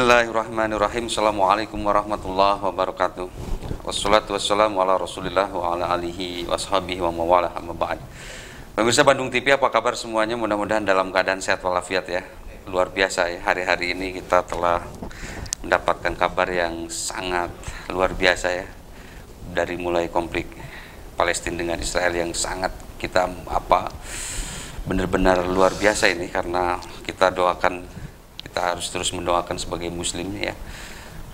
Bismillahirrahmanirrahim. Assalamualaikum warahmatullahi wabarakatuh. Wassalatu wassalamu ala rasulillah wa ala alihi washabihi wa mawalah amma ba'd. Pemirsa Bandung TV, apa kabar semuanya? Mudah-mudahan dalam keadaan sehat walafiat ya. Luar biasa ya, hari-hari ini kita telah mendapatkan kabar yang sangat luar biasa ya. Dari mulai konflik Palestina dengan Israel yang sangat kita benar-benar luar biasa ini, karena kita harus terus mendoakan sebagai muslim ya,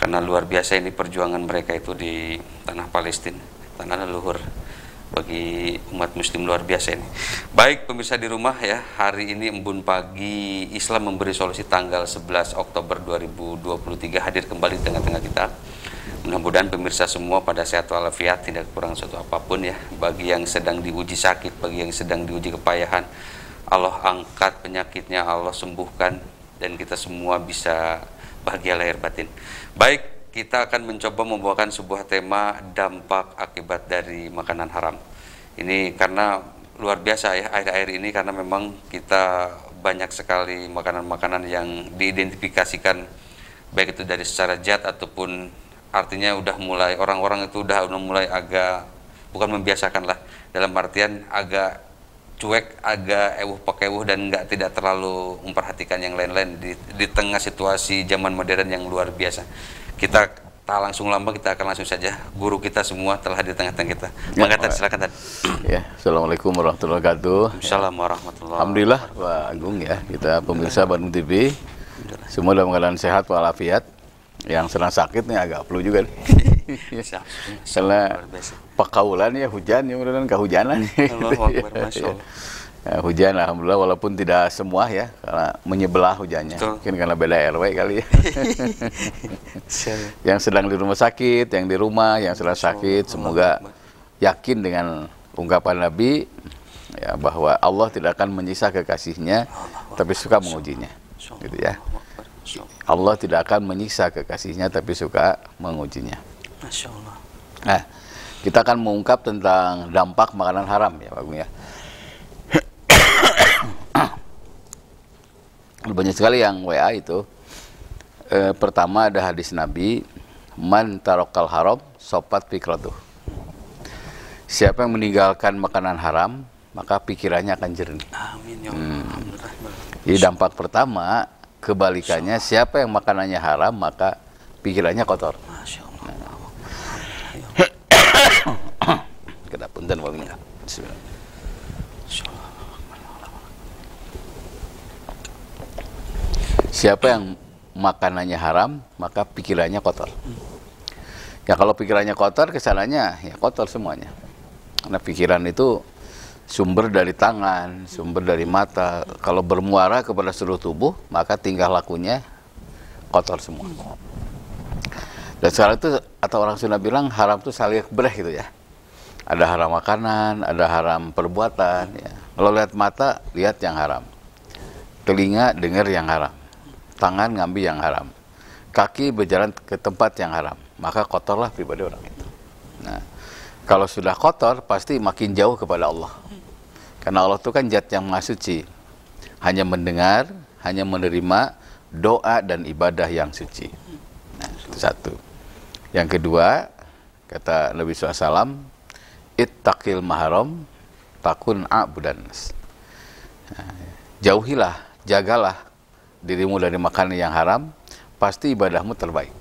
karena luar biasa ini perjuangan mereka itu di tanah Palestina, tanah leluhur bagi umat muslim, luar biasa ini. Baik pemirsa di rumah ya, hari ini Embun Pagi Islam Memberi Solusi tanggal 11 Oktober 2023 hadir kembali di tengah-tengah kita. Mudah-mudahan pemirsa semua pada sehat walafiat, tidak kurang suatu apapun ya. Bagi yang sedang diuji sakit, bagi yang sedang diuji kepayahan, Allah angkat penyakitnya, Allah sembuhkan, dan kita semua bisa bahagia lahir batin. Baik, kita akan mencoba membawakan sebuah tema dampak akibat dari makanan haram. Ini karena luar biasa ya akhir-akhir ini, karena memang kita banyak sekali makanan-makanan yang diidentifikasikan, baik itu dari secara zat ataupun artinya udah mulai orang-orang itu udah mulai agak, bukan membiasakan lah, dalam artian agak cuek, agak ewuh-pakewuh, dan tidak terlalu memperhatikan yang lain-lain di tengah situasi zaman modern yang luar biasa. Kita tak langsung lama, kita akan langsung saja. Guru kita semua telah di tengah-tengah kita. Maka Tad, silakan Tad. Ya, assalamualaikum warahmatullahi wabarakatuh. Assalamualaikum warahmatullahi. Alhamdulillah Pak Agung ya, kita pemirsa Bandung TV semua dalam keadaan sehat walafiat. Yang sedang sakit nih agak flu juga nih. Karena pakaulan ya, hujan ya, mudah-mudahan kehujanan. Ya, hujan alhamdulillah, walaupun tidak semua ya, karena menyebelah hujannya. Betul. Mungkin karena beda RW kali ya. Yang sedang di rumah sakit, yang di rumah, yang sedang sakit, semoga yakin dengan ungkapan Nabi ya, bahwa Allah tidak akan menyiksa kekasihnya, tapi suka mengujinya. Gitu ya. Allah tidak akan menyiksa kekasihnya, tapi suka mengujinya. Masya Allah. Nah, kita akan mengungkap tentang dampak makanan haram ya Pak Agung ya. Banyak sekali yang WA itu. Pertama ada hadis Nabi, man tarokal haram sopat fikratuh. Siapa yang meninggalkan makanan haram, maka pikirannya akan jernih. Amin ya Allah. Jadi dampak pertama, kebalikannya, siapa yang makanannya haram, maka pikirannya kotor. Masya Allah. Kedapunten wanginya. Siapa yang makanannya haram, maka pikirannya kotor. Ya kalau pikirannya kotor, kesananya ya kotor semuanya. Karena pikiran itu sumber dari tangan, sumber dari mata. Kalau bermuara kepada seluruh tubuh, maka tingkah lakunya kotor semua. Dan sekarang itu, atau orang Sunda bilang, haram itu salih bereh gitu ya. Ada haram makanan, ada haram perbuatan. Ya. Kalau lihat mata, lihat yang haram. Telinga, dengar yang haram. Tangan, ngambil yang haram. Kaki berjalan ke tempat yang haram. Maka kotorlah pribadi orang itu. Nah, kalau sudah kotor, pasti makin jauh kepada Allah. Karena Allah itu kan zat yang maha suci. Hanya mendengar, hanya menerima doa dan ibadah yang suci. Nah, itu satu. Yang kedua, kata Nabi SAW, ittaqil maharam takun a'budan nas. Nah, jauhilah, jagalah dirimu dari makanan yang haram, pasti ibadahmu terbaik.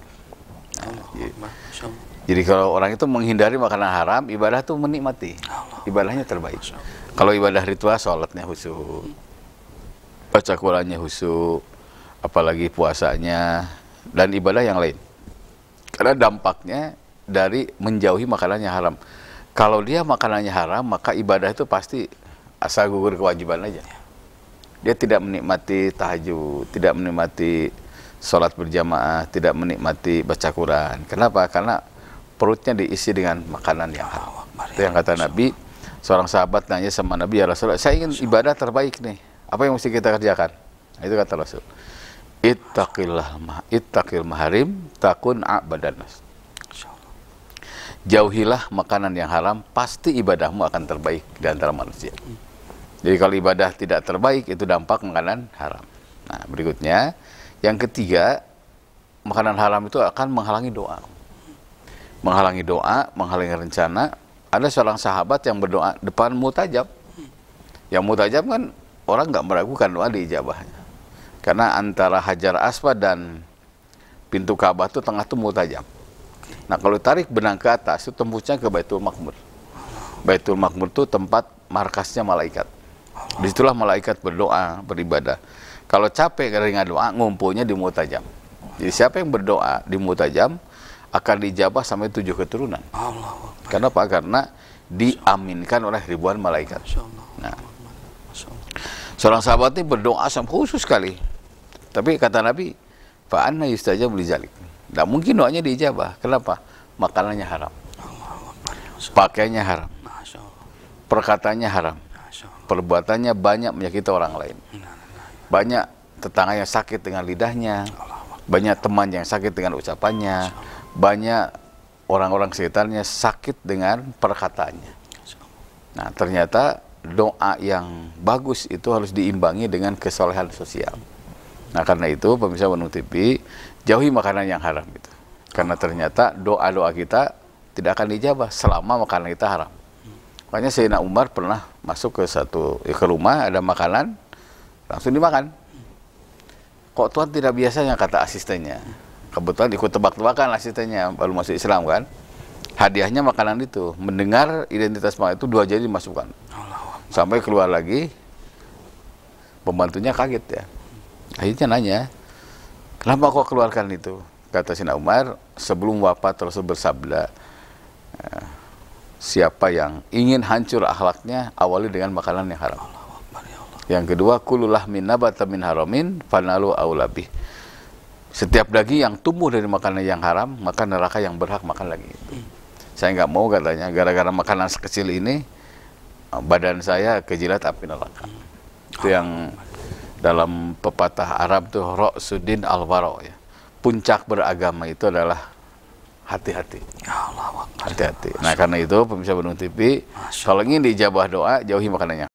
Nah, jadi kalau orang itu menghindari makanan haram, ibadah itu menikmati. Ibadahnya terbaik. Kalau ibadah ritual, sholatnya khusyuk, baca Qurannya khusyuk, apalagi puasanya, dan ibadah yang lain. Karena dampaknya dari menjauhi makanan yang haram. Kalau dia makanannya haram, maka ibadah itu pasti asal gugur kewajiban aja. Dia tidak menikmati tahajud, tidak menikmati sholat berjamaah, tidak menikmati baca Quran. Kenapa? Karena perutnya diisi dengan makanan yang haram. Itu yang kata Nabi. Seorang sahabat nanya sama Nabi, ya Rasulullah, saya ingin ibadah terbaik nih. Apa yang mesti kita kerjakan? Nah, itu kata Rasul. Ittaqil maharim takun a'badan nas. Jauhilah makanan yang haram, pasti ibadahmu akan terbaik di antara manusia. Jadi kalau ibadah tidak terbaik, itu dampak makanan haram. Nah, berikutnya, yang ketiga, makanan haram itu akan menghalangi doa. Menghalangi doa, menghalangi rencana. Ada seorang sahabat yang berdoa depan mutajab. Yang mutajab kan orang nggak meragukan doa diijabahnya. Karena antara Hajar Aswad dan pintu Ka'bah itu tengah itu mutajab. Nah kalau tarik benang ke atas itu tembusnya ke Baitul Maqmur. Baitul Maqmur itu tempat markasnya malaikat. Disitulah malaikat berdoa, beribadah. Kalau capek karena doa, ngumpulnya di mutajam. Jadi siapa yang berdoa di mutajam akan diijabah sampai 7 keturunan. Kenapa? Karena diaminkan oleh ribuan malaikat. Nah, seorang sahabat ini berdoa sampai khusus sekali. Tapi kata Nabi, fa'anna yustajab lizalik. Tidak mungkin doanya diijabah. Kenapa? Makanannya haram. Pakaiannya haram. Perkataannya haram. Perbuatannya banyak menyakiti orang lain. Banyak tetangga yang sakit dengan lidahnya. Banyak teman yang sakit dengan ucapannya. Banyak orang-orang sekitarnya sakit dengan perkataannya. Nah, ternyata doa yang bagus itu harus diimbangi dengan kesolehan sosial. Nah, karena itu pemirsa Bandung TV, jauhi makanan yang haram itu. Karena ternyata doa-doa kita tidak akan dijabah selama makanan kita haram. Makanya Sayyidina Umar pernah masuk ke rumah, ada makanan, langsung dimakan. Kok Tuhan tidak biasanya, kata asistennya. Kebetulan ikut tebak-tebakan asistennya, baru masuk Islam kan. Hadiahnya makanan itu. Mendengar identitas makanan itu 2 jari dimasukkan. Sampai keluar lagi, pembantunya kaget ya. Akhirnya nanya, kenapa kok keluarkan itu? Kata Sayyidina Umar, sebelum wafat Rasul bersabda, siapa yang ingin hancur akhlaknya, awali dengan makanan yang haram. Yang kedua, kululah min nabata min haramin fanalu aulabih. Setiap daging yang tumbuh dari makanan yang haram, maka neraka yang berhak makan lagi. Saya nggak mau, katanya, gara-gara makanan sekecil ini, badan saya kejilat api neraka. Itu yang dalam pepatah Arab tuh, Ra'suddin al-wara' ya. Puncak beragama itu adalah hati-hati. Hati-hati. Nah, karena itu pemirsa Bandung TV, kalau ingin dijabah doa, jauhi makanan yang